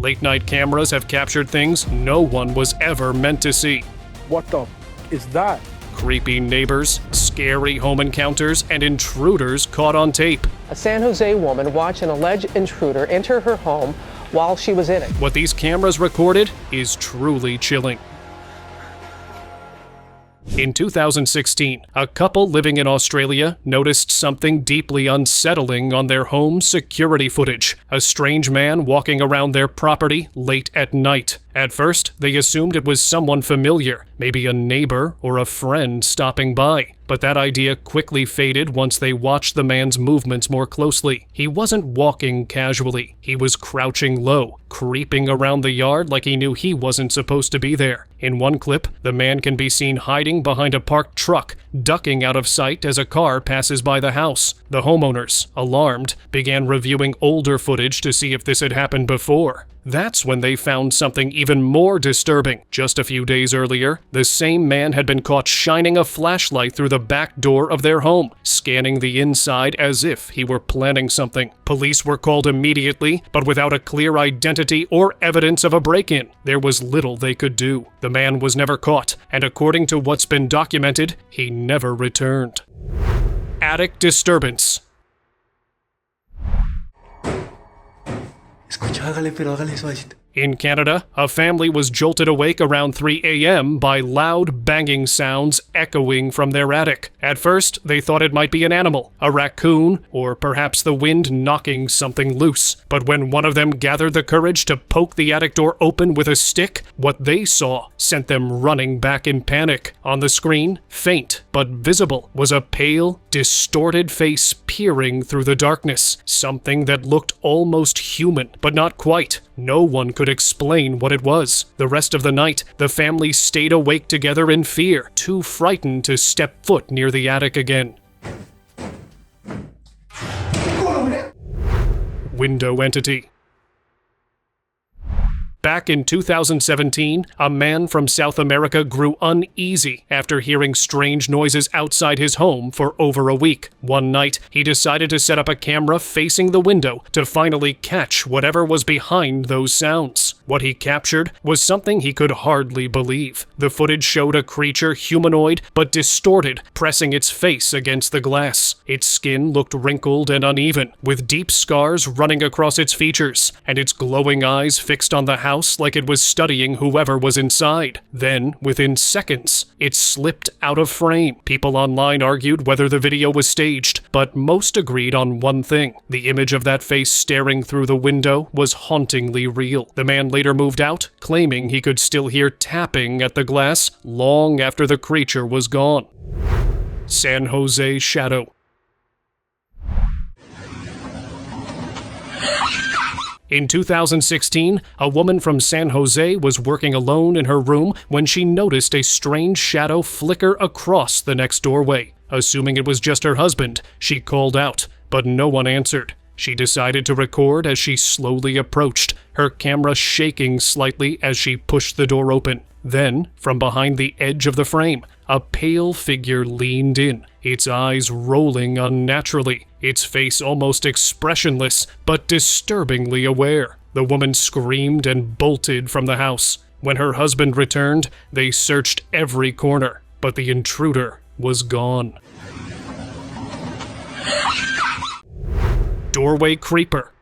Late-night cameras have captured things no one was ever meant to see. What the is that? Creepy neighbors, scary home encounters, and intruders caught on tape. A San Jose woman watched an alleged intruder enter her home while she was in it. What these cameras recorded is truly chilling. In 2016, a couple living in Australia noticed something deeply unsettling on their home's security footage. A strange man walking around their property late at night. At first, they assumed it was someone familiar, maybe a neighbor or a friend stopping by. But that idea quickly faded once they watched the man's movements more closely. He wasn't walking casually. He was crouching low, creeping around the yard like he knew he wasn't supposed to be there. In one clip, the man can be seen hiding behind a parked truck, ducking out of sight as a car passes by the house. The homeowners, alarmed, began reviewing older footage to see if this had happened before. That's when they found something even more disturbing. Just a few days earlier, the same man had been caught shining a flashlight through the back door of their home, scanning the inside as if he were planning something. Police were called immediately, but without a clear identity or evidence of a break-in, there was little they could do. The man was never caught, and according to what's been documented, he never returned. Attic disturbance. In Canada, a family was jolted awake around 3 a.m. by loud banging sounds echoing from their attic. At first, they thought it might be an animal, a raccoon, or perhaps the wind knocking something loose. But when one of them gathered the courage to poke the attic door open with a stick, what they saw sent them running back in panic. On the screen, faint but visible, was a pale, distorted face peering through the darkness. Something that looked almost human, but not quite. No one could explain what it was. The rest of the night, the family stayed awake together in fear, too frightened to step foot near the attic again. Window entity. Back in 2017, a man from South America grew uneasy after hearing strange noises outside his home for over a week. One night, he decided to set up a camera facing the window to finally catch whatever was behind those sounds. What he captured was something he could hardly believe. The footage showed a creature humanoid but distorted, pressing its face against the glass. Its skin looked wrinkled and uneven, with deep scars running across its features, and its glowing eyes fixed on the house like it was studying whoever was inside. Then, within seconds, it slipped out of frame. People online argued whether the video was staged, but most agreed on one thing. The image of that face staring through the window was hauntingly real. The man later moved out, claiming he could still hear tapping at the glass long after the creature was gone. San Jose Shadow. In 2016, a woman from San Jose was working alone in her room when she noticed a strange shadow flicker across the next doorway. Assuming it was just her husband, she called out, but no one answered. She decided to record as she slowly approached, her camera shaking slightly as she pushed the door open. Then, from behind the edge of the frame, a pale figure leaned in, its eyes rolling unnaturally, its face almost expressionless, but disturbingly aware. The woman screamed and bolted from the house. When her husband returned, they searched every corner, but the intruder was gone. Doorway creeper.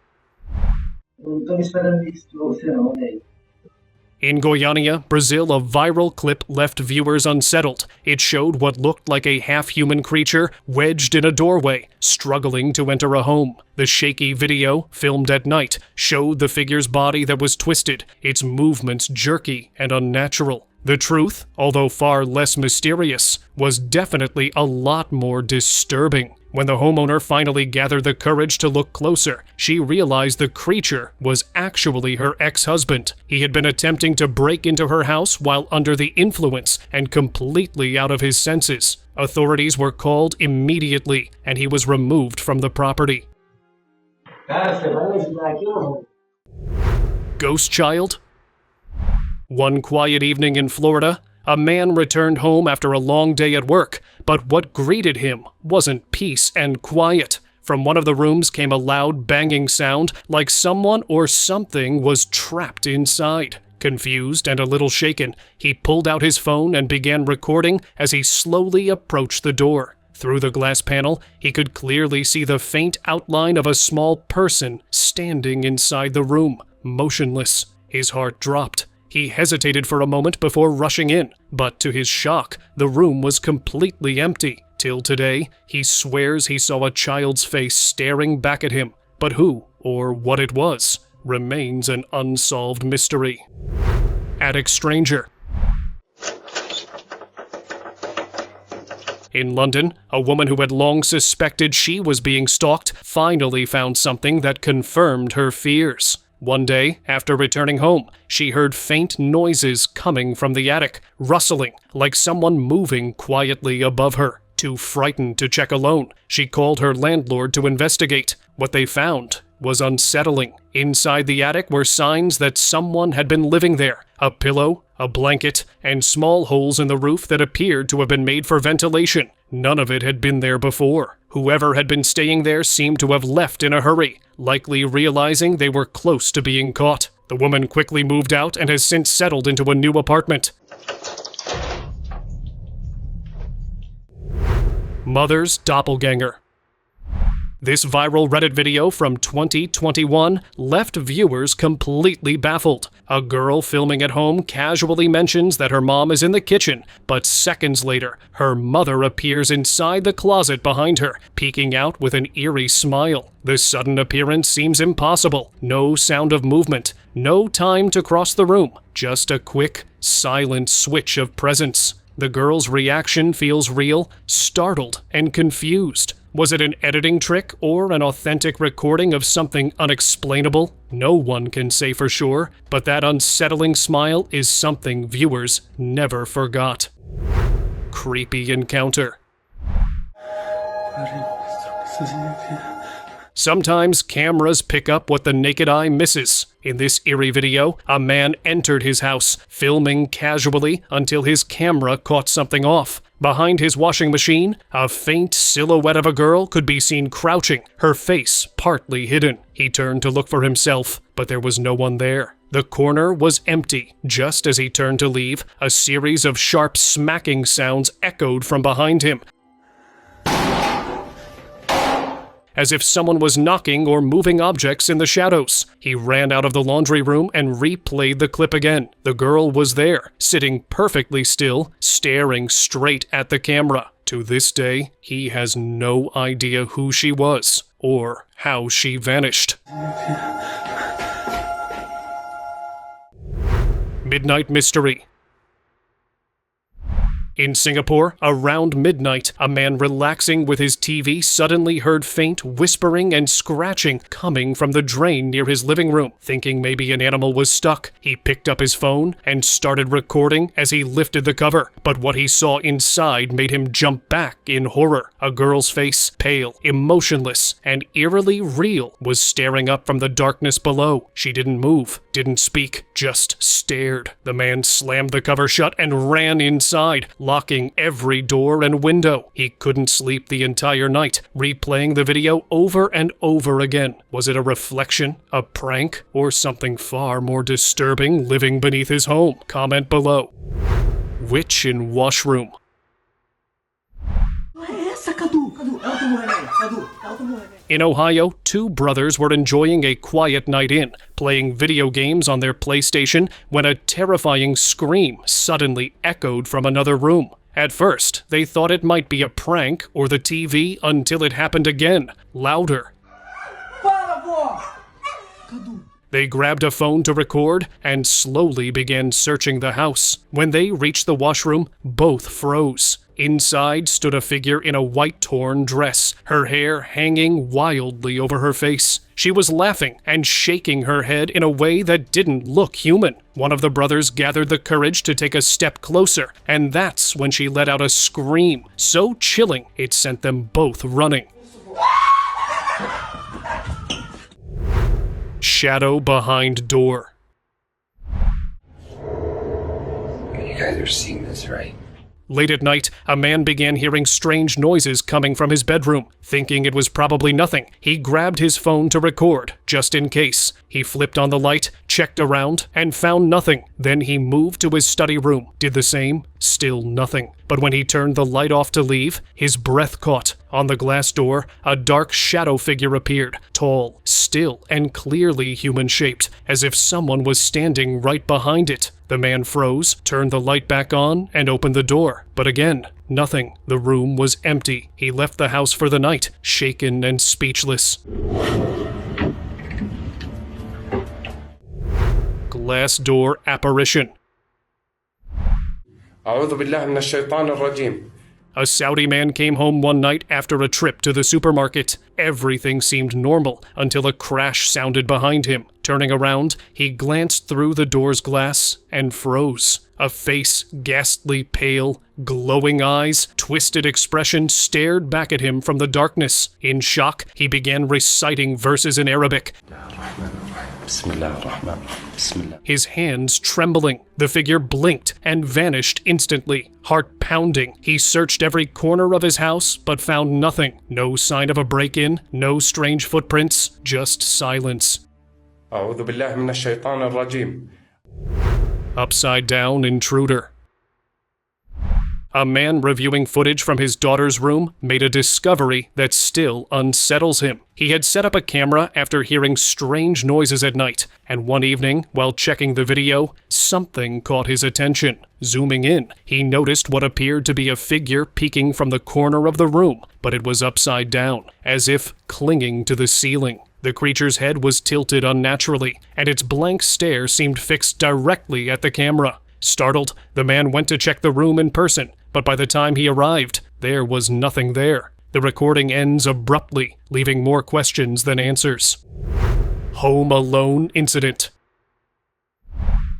In Goiânia, Brazil, a viral clip left viewers unsettled. It showed what looked like a half-human creature wedged in a doorway, struggling to enter a home. The shaky video, filmed at night, showed the figure's body that was twisted, its movements jerky and unnatural. The truth, although far less mysterious, was definitely a lot more disturbing. When the homeowner finally gathered the courage to look closer, she realized the creature was actually her ex-husband. He had been attempting to break into her house while under the influence and completely out of his senses. Authorities were called immediately, and he was removed from the property. Ghostchild? One quiet evening in Florida, a man returned home after a long day at work, but what greeted him wasn't peace and quiet. From one of the rooms came a loud banging sound, like someone or something was trapped inside. Confused and a little shaken, he pulled out his phone and began recording as he slowly approached the door. Through the glass panel, he could clearly see the faint outline of a small person standing inside the room, motionless. His heart dropped. He hesitated for a moment before rushing in, but to his shock, the room was completely empty. Till today, he swears he saw a child's face staring back at him, but who or what it was remains an unsolved mystery. Attic Stranger. In London, a woman who had long suspected she was being stalked finally found something that confirmed her fears. One day, after returning home, she heard faint noises coming from the attic, rustling, like someone moving quietly above her. Too frightened to check alone, she called her landlord to investigate. What they found was unsettling. Inside the attic were signs that someone had been living there. A pillow, a blanket, and small holes in the roof that appeared to have been made for ventilation. None of it had been there before. Whoever had been staying there seemed to have left in a hurry, likely realizing they were close to being caught. The woman quickly moved out and has since settled into a new apartment. Mother's doppelganger. This viral Reddit video from 2021 left viewers completely baffled. A girl filming at home casually mentions that her mom is in the kitchen, but seconds later, her mother appears inside the closet behind her, peeking out with an eerie smile. The sudden appearance seems impossible. No sound of movement, no time to cross the room, just a quick, silent switch of presence. The girl's reaction feels real, startled and confused. Was it an editing trick or an authentic recording of something unexplainable? No one can say for sure, but that unsettling smile is something viewers never forgot. Creepy encounter. Sometimes cameras pick up what the naked eye misses. In this eerie video, a man entered his house, filming casually until his camera caught something off. Behind his washing machine, a faint silhouette of a girl could be seen crouching, her face partly hidden. He turned to look for himself, but there was no one there. The corner was empty. Just as he turned to leave, a series of sharp smacking sounds echoed from behind him, as if someone was knocking or moving objects in the shadows. He ran out of the laundry room and replayed the clip again. The girl was there, sitting perfectly still, staring straight at the camera. To this day, he has no idea who she was or how she vanished. Midnight Mystery. In Singapore, around midnight, a man relaxing with his TV suddenly heard faint whispering and scratching coming from the drain near his living room. Thinking maybe an animal was stuck, he picked up his phone and started recording as he lifted the cover. But what he saw inside made him jump back in horror. A girl's face, pale, emotionless, and eerily real, was staring up from the darkness below. She didn't move, didn't speak, just stared. The man slammed the cover shut and ran inside, locking every door and window. He couldn't sleep the entire night, replaying the video over and over again. Was it a reflection, a prank, or something far more disturbing living beneath his home? Comment below. Witch in Washroom. In Ohio, two brothers were enjoying a quiet night in, playing video games on their PlayStation, when a terrifying scream suddenly echoed from another room. At first, they thought it might be a prank or the TV until it happened again, louder. They grabbed a phone to record and slowly began searching the house. When they reached the washroom, both froze. Inside stood a figure in a white torn dress, her hair hanging wildly over her face. She was laughing and shaking her head in a way that didn't look human. One of the brothers gathered the courage to take a step closer, and that's when she let out a scream, so chilling it sent them both running. Shadow behind door. You guys are seeing this, right? Late at night, a man began hearing strange noises coming from his bedroom. Thinking it was probably nothing, he grabbed his phone to record, just in case. He flipped on the light, checked around, and found nothing. Then he moved to his study room, did the same, still nothing. But when he turned the light off to leave, his breath caught. On the glass door, a dark shadow figure appeared, tall, still, and clearly human-shaped, as if someone was standing right behind it. The man froze, turned the light back on, and opened the door. But again, nothing. The room was empty. He left the house for the night, shaken and speechless. Glass door apparition. أعوذ بالله من الشيطان الرجيم. A Saudi man came home one night after a trip to the supermarket. Everything seemed normal until a crash sounded behind him. Turning around, he glanced through the door's glass and froze. A face, ghastly pale, glowing eyes, twisted expression stared back at him from the darkness. In shock, he began reciting verses in Arabic. His hands trembling. The figure blinked and vanished instantly. Heart pounding, he searched every corner of his house but found nothing. No sign of a break-in, no strange footprints, just silence. أعوذ بالله من الشيطان الرجيم. Upside down intruder. A man reviewing footage from his daughter's room made a discovery that still unsettles him. He had set up a camera after hearing strange noises at night, and one evening, while checking the video, something caught his attention. Zooming in, he noticed what appeared to be a figure peeking from the corner of the room, but it was upside down, as if clinging to the ceiling. The creature's head was tilted unnaturally, and its blank stare seemed fixed directly at the camera. Startled, the man went to check the room in person, but by the time he arrived, there was nothing there. The recording ends abruptly, leaving more questions than answers. Home alone incident.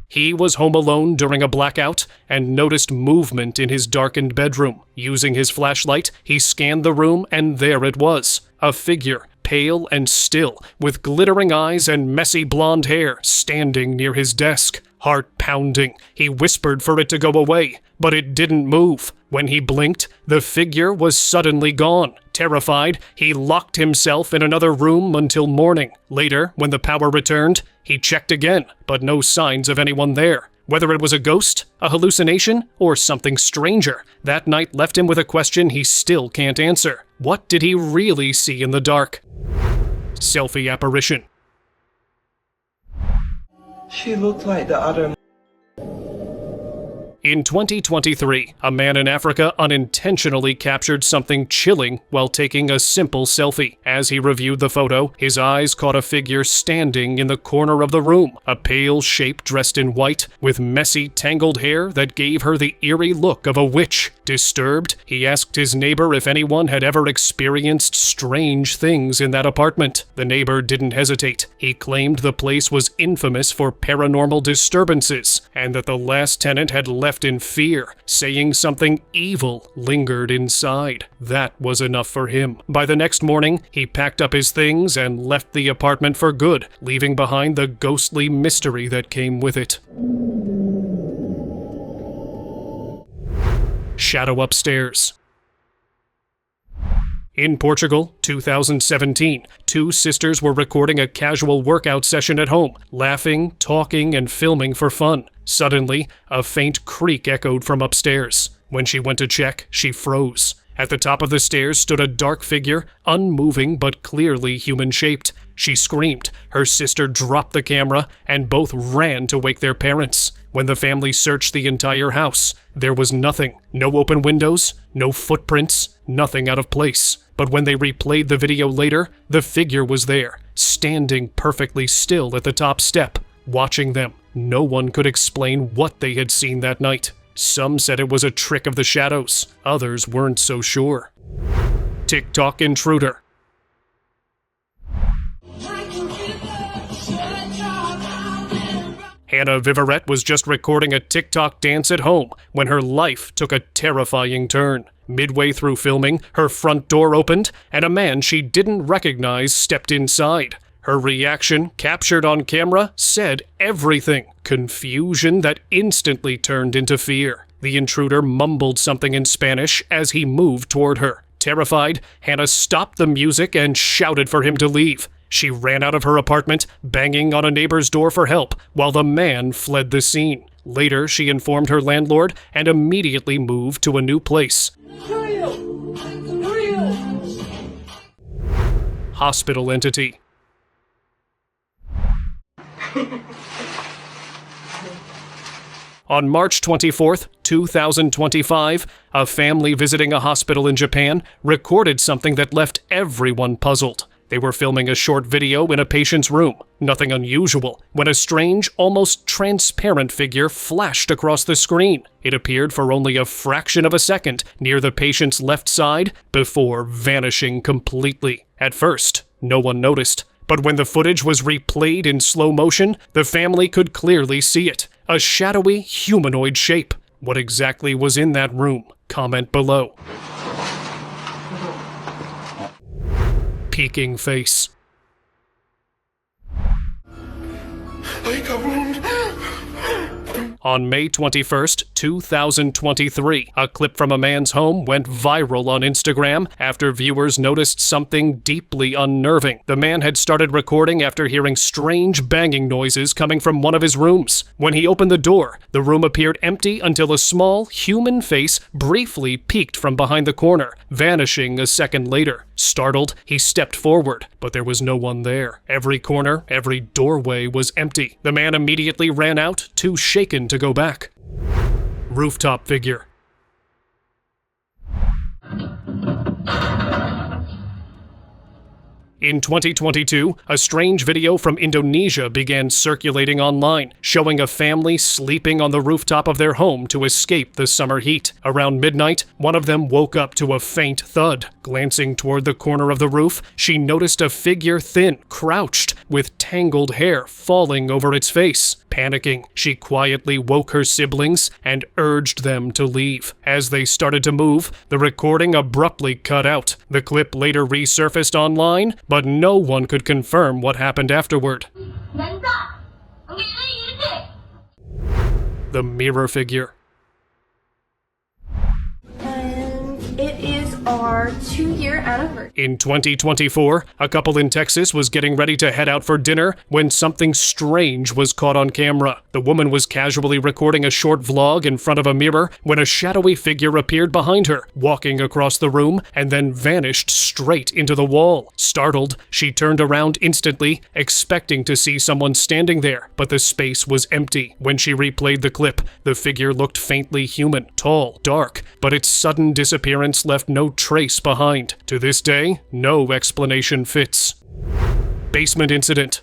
He was home alone during a blackout and noticed movement in his darkened bedroom. Using his flashlight, he scanned the room and there it was. A figure, pale and still, with glittering eyes and messy blonde hair, standing near his desk. Heart pounding, he whispered for it to go away, but it didn't move. When he blinked, the figure was suddenly gone. Terrified, he locked himself in another room until morning. Later, when the power returned, he checked again, but no signs of anyone there. Whether it was a ghost, a hallucination, or something stranger, that night left him with a question he still can't answer. What did he really see in the dark? Selfie apparition. She looked like the other. In 2023, a man in Africa unintentionally captured something chilling while taking a simple selfie. As he reviewed the photo, his eyes caught a figure standing in the corner of the room, a pale shape dressed in white, with messy, tangled hair that gave her the eerie look of a witch. Disturbed, he asked his neighbor if anyone had ever experienced strange things in that apartment. The neighbor didn't hesitate. He claimed the place was infamous for paranormal disturbances, and that the last tenant had left in fear, saying something evil lingered inside. That was enough for him. By the next morning, he packed up his things and left the apartment for good, leaving behind the ghostly mystery that came with it. Shadow upstairs. In Portugal, 2017, two sisters were recording a casual workout session at home, laughing, talking, and filming for fun. Suddenly, a faint creak echoed from upstairs. When she went to check, she froze. At the top of the stairs stood a dark figure, unmoving but clearly human-shaped. She screamed. Her sister dropped the camera, and both ran to wake their parents. When the family searched the entire house, there was nothing. No open windows, no footprints, nothing out of place. But when they replayed the video later, the figure was there, standing perfectly still at the top step, watching them. No one could explain what they had seen that night. Some said it was a trick of the shadows. Others weren't so sure. Tick-tock intruder. Hannah Viverette was just recording a Tick-tock dance at home when her life took a terrifying turn. Midway through filming, her front door opened, and a man she didn't recognize stepped inside. Her reaction, captured on camera, said everything. Confusion that instantly turned into fear. The intruder mumbled something in Spanish as he moved toward her. Terrified, Hannah stopped the music and shouted for him to leave. She ran out of her apartment, banging on a neighbor's door for help, while the man fled the scene. Later, she informed her landlord and immediately moved to a new place. Hospital entity. On March 24, 2025, a family visiting a hospital in Japan recorded something that left everyone puzzled. They were filming a short video in a patient's room. Nothing unusual, when a strange, almost transparent figure flashed across the screen. It appeared for only a fraction of a second near the patient's left side before vanishing completely. At first, no one noticed. But when the footage was replayed in slow motion, the family could clearly see it. A shadowy, humanoid shape. What exactly was in that room? Comment below. Peeking face. On May 21st, 2023, a clip from a man's home went viral on Instagram after viewers noticed something deeply unnerving. The man had started recording after hearing strange banging noises coming from one of his rooms. When he opened the door, the room appeared empty until a small human face briefly peeked from behind the corner, vanishing a second later. Startled, he stepped forward, but there was no one there. Every corner, every doorway was empty. The man immediately ran out, too shaken to go back. Rooftop figure. In 2022, a strange video from Indonesia began circulating online, showing a family sleeping on the rooftop of their home to escape the summer heat. Around midnight, one of them woke up to a faint thud. Glancing toward the corner of the roof, she noticed a figure thin, crouched, with tangled hair falling over its face. Panicking, she quietly woke her siblings and urged them to leave. As they started to move, the recording abruptly cut out. The clip later resurfaced online, but no one could confirm what happened afterward. The mirror figure. It is our 2-year anniversary. In 2024, a couple in Texas was getting ready to head out for dinner when something strange was caught on camera. The woman was casually recording a short vlog in front of a mirror when a shadowy figure appeared behind her, walking across the room and then vanished straight into the wall. Startled, she turned around instantly, expecting to see someone standing there, but the space was empty. When she replayed the clip, the figure looked faintly human, tall, dark, but its sudden disappearance left no trace behind. To this day, no explanation fits. Basement incident.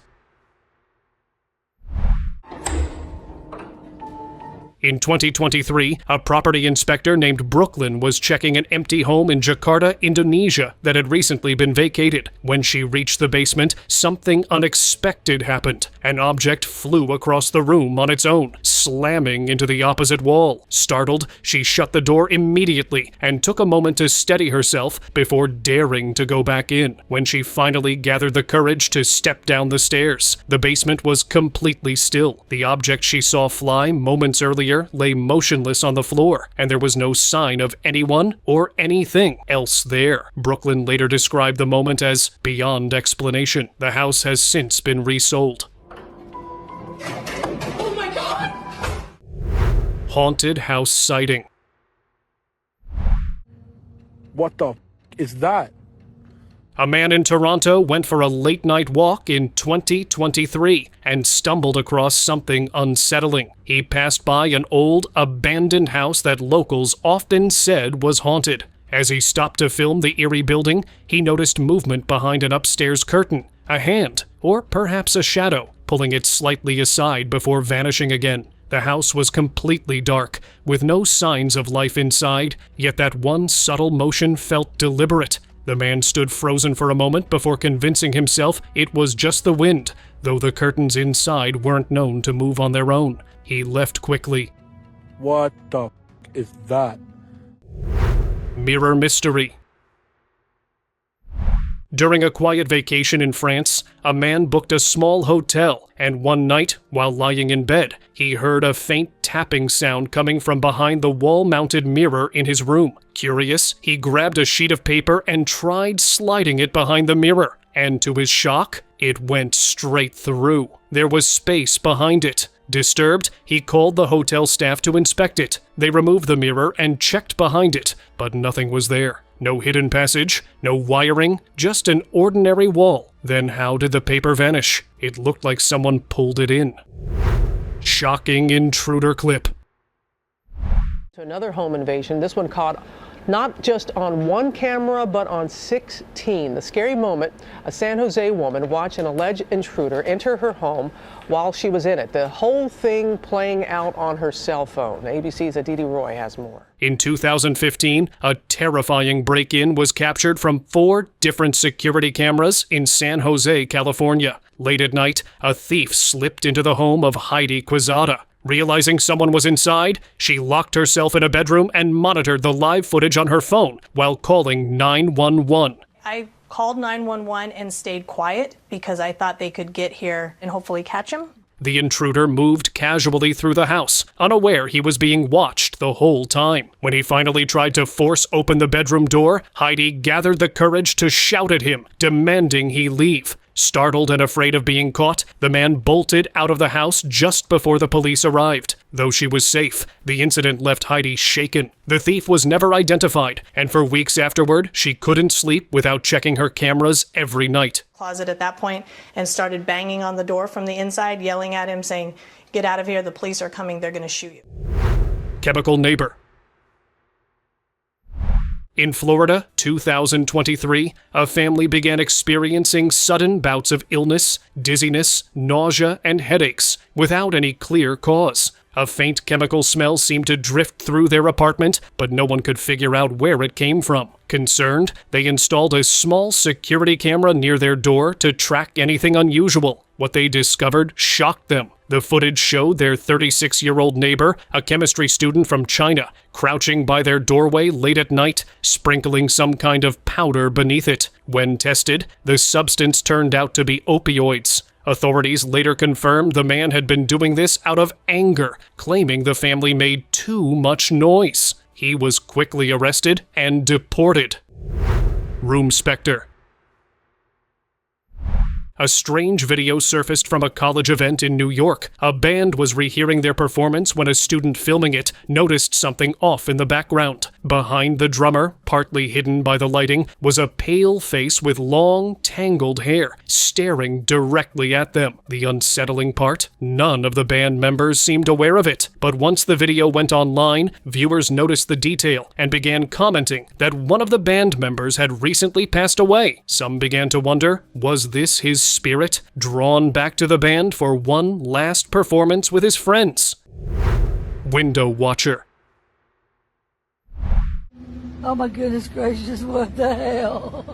In 2023, a property inspector named Brooklyn was checking an empty home in Jakarta, Indonesia that had recently been vacated. When she reached the basement, something unexpected happened. An object flew across the room on its own, slamming into the opposite wall. Startled, she shut the door immediately and took a moment to steady herself before daring to go back in. When she finally gathered the courage to step down the stairs, the basement was completely still. The object she saw fly moments earlier lay motionless on the floor, and there was no sign of anyone or anything else there. Brooklyn later described the moment as beyond explanation. The house has since been resold. Oh my God! Haunted house sighting. What the is that? A man in Toronto went for a late-night walk in 2023 and stumbled across something unsettling. He passed by an old, abandoned house that locals often said was haunted. As he stopped to film the eerie building, he noticed movement behind an upstairs curtain, a hand, or perhaps a shadow, pulling it slightly aside before vanishing again. The house was completely dark, with no signs of life inside, yet that one subtle motion felt deliberate. The man stood frozen for a moment before convincing himself it was just the wind, though the curtains inside weren't known to move on their own. He left quickly. What the is that? Mirror mystery. During a quiet vacation in France, a man booked a small hotel, and one night, while lying in bed, he heard a faint tapping sound coming from behind the wall-mounted mirror in his room. Curious, he grabbed a sheet of paper and tried sliding it behind the mirror, and to his shock, it went straight through. There was space behind it. Disturbed, he called the hotel staff to inspect it. They removed the mirror and checked behind it, but nothing was there. No hidden passage, no wiring, just an ordinary wall. Then how did the paper vanish? It looked like someone pulled it in. Shocking intruder clip. To another home invasion, this one caught not just on one camera, but on 16. The scary moment, a San Jose woman watched an alleged intruder enter her home while she was in it. The whole thing playing out on her cell phone. ABC's Aditi Roy has more. In 2015, a terrifying break-in was captured from 4 different security cameras in San Jose, California. Late at night, a thief slipped into the home of Heidi Quezada. Realizing someone was inside, she locked herself in a bedroom and monitored the live footage on her phone while calling 911. I called 911 and stayed quiet because I thought they could get here and hopefully catch him. The intruder moved casually through the house, unaware he was being watched the whole time. When he finally tried to force open the bedroom door, Heidi gathered the courage to shout at him, demanding he leave. Startled and afraid of being caught, the man bolted out of the house just before the police arrived. Though she was safe, the incident left Heidi shaken. The thief was never identified, and for weeks afterward, she couldn't sleep without checking her cameras every night. Closet at that point and started banging on the door from the inside, yelling at him, saying, "Get out of here, the police are coming, they're going to shoot you." Chemical neighbor. In Florida, 2023, a family began experiencing sudden bouts of illness, dizziness, nausea, and headaches without any clear cause. A faint chemical smell seemed to drift through their apartment, but no one could figure out where it came from. Concerned, they installed a small security camera near their door to track anything unusual. What they discovered shocked them. The footage showed their 36-year-old neighbor, a chemistry student from China, crouching by their doorway late at night, sprinkling some kind of powder beneath it. When tested, the substance turned out to be opioids. Authorities later confirmed the man had been doing this out of anger, claiming the family made too much noise. He was quickly arrested and deported. Room specter. A strange video surfaced from a college event in New York. A band was rehearing their performance when a student filming it noticed something off in the background. Behind the drummer, partly hidden by the lighting, was a pale face with long, tangled hair, staring directly at them. The unsettling part? None of the band members seemed aware of it. But once the video went online, viewers noticed the detail and began commenting that one of the band members had recently passed away. Some began to wonder, was this his spirit drawn back to the band for one last performance with his friends? Window watcher. Oh my goodness gracious, what the hell?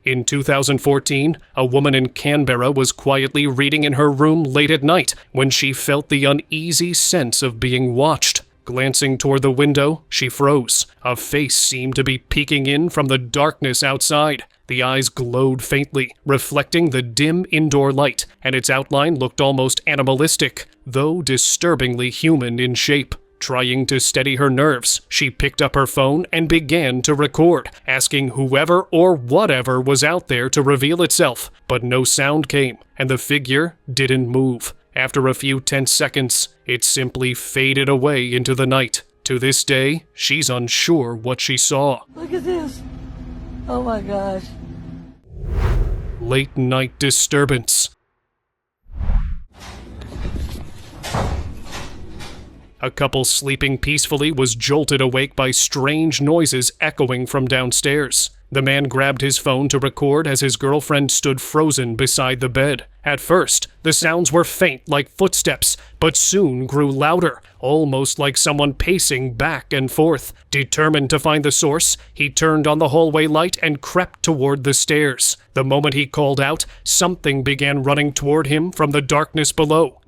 In 2014, a woman in Canberra was quietly reading in her room late at night when she felt the uneasy sense of being watched. Glancing toward the window, she froze. A face seemed to be peeking in from the darkness outside. The eyes glowed faintly, reflecting the dim indoor light, and its outline looked almost animalistic, though disturbingly human in shape. Trying to steady her nerves, she picked up her phone and began to record, asking whoever or whatever was out there to reveal itself. But no sound came, and the figure didn't move. After a few tense seconds, it simply faded away into the night. To this day, she's unsure what she saw. Look at this. Oh my gosh. Late night disturbance. A couple sleeping peacefully was jolted awake by strange noises echoing from downstairs. The man grabbed his phone to record as his girlfriend stood frozen beside the bed. At first, the sounds were faint like footsteps, but soon grew louder, almost like someone pacing back and forth. Determined to find the source, he turned on the hallway light and crept toward the stairs. The moment he called out, something began running toward him from the darkness below.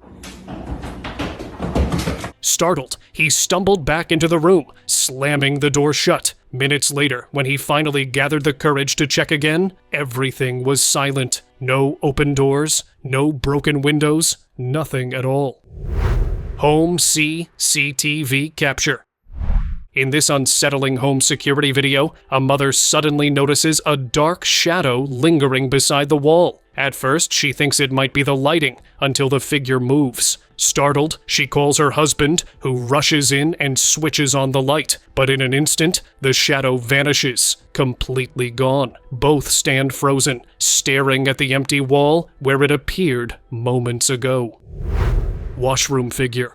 Startled, he stumbled back into the room, slamming the door shut. Minutes later, when he finally gathered the courage to check again, everything was silent. No open doors, no broken windows, nothing at all. Home CCTV capture. In this unsettling home security video, a mother suddenly notices a dark shadow lingering beside the wall. At first, she thinks it might be the lighting, until the figure moves. Startled, she calls her husband, who rushes in and switches on the light. But in an instant, the shadow vanishes, completely gone. Both stand frozen, staring at the empty wall where it appeared moments ago. Washroom figure.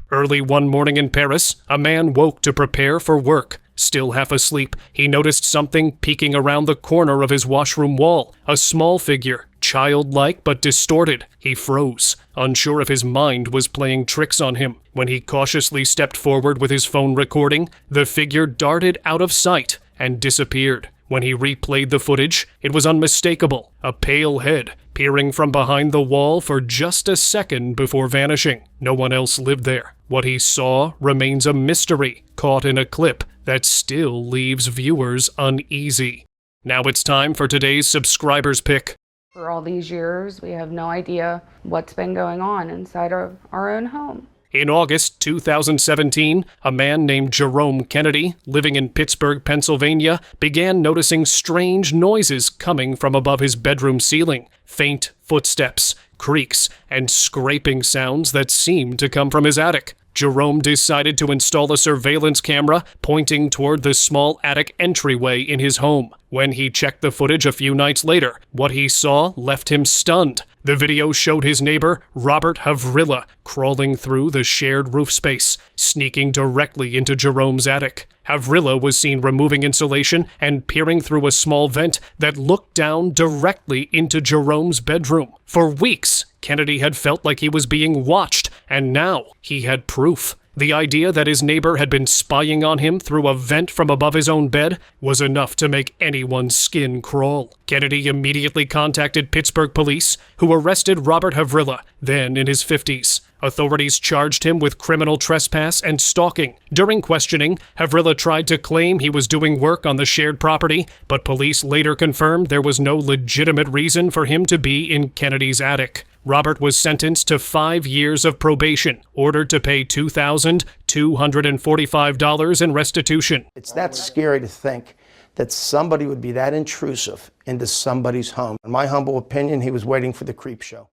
Early one morning in Paris, a man woke to prepare for work. Still half asleep, he noticed something peeking around the corner of his washroom wall. A small figure, childlike but distorted. He froze, unsure if his mind was playing tricks on him. When he cautiously stepped forward with his phone recording, the figure darted out of sight and disappeared. When he replayed the footage, it was unmistakable. A pale head, peering from behind the wall for just a second before vanishing. No one else lived there. What he saw remains a mystery, caught in a clip that still leaves viewers uneasy. Now it's time for today's subscriber's pick. For all these years, we have no idea what's been going on inside our own home. In August 2017, a man named Jerome Kennedy, living in Pittsburgh, Pennsylvania, began noticing strange noises coming from above his bedroom ceiling. Faint footsteps, creaks, and scraping sounds that seemed to come from his attic. Jerome decided to install a surveillance camera pointing toward the small attic entryway in his home. When he checked the footage a few nights later, what he saw left him stunned. The video showed his neighbor, Robert Havrilla, crawling through the shared roof space, sneaking directly into Jerome's attic. Havrilla was seen removing insulation and peering through a small vent that looked down directly into Jerome's bedroom. For weeks, Kennedy had felt like he was being watched, and now he had proof. The idea that his neighbor had been spying on him through a vent from above his own bed was enough to make anyone's skin crawl. Kennedy immediately contacted Pittsburgh police, who arrested Robert Havrilla, then in his 50s. Authorities charged him with criminal trespass and stalking. During questioning, Havrilla tried to claim he was doing work on the shared property, but police later confirmed there was no legitimate reason for him to be in Kennedy's attic. Robert was sentenced to 5 years of probation, ordered to pay $2,245 in restitution. It's that scary to think that somebody would be that intrusive into somebody's home. In my humble opinion, he was waiting for the creep show.